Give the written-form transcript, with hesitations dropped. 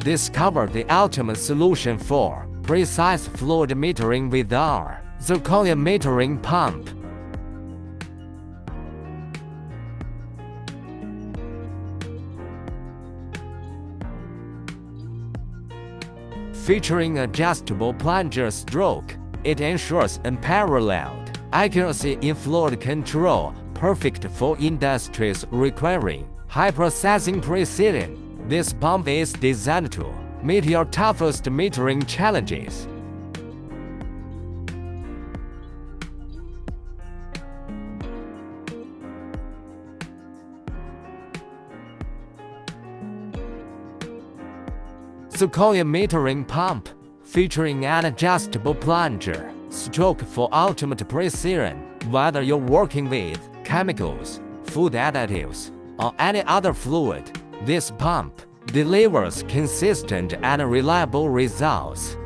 Discover the ultimate solution for precise fluid metering with our Zirconia Metering Pump. Featuring adjustable plunger stroke, it ensures unparalleled accuracy in fluid control, perfect for industries requiring high processing precision. This pump is designed to meet your toughest metering challenges. Zirconia Metering Pump, featuring an adjustable plunger stroke for ultimate precision. Whether you're working with chemicals, food additives, or any other fluid, this pump delivers consistent and reliable results.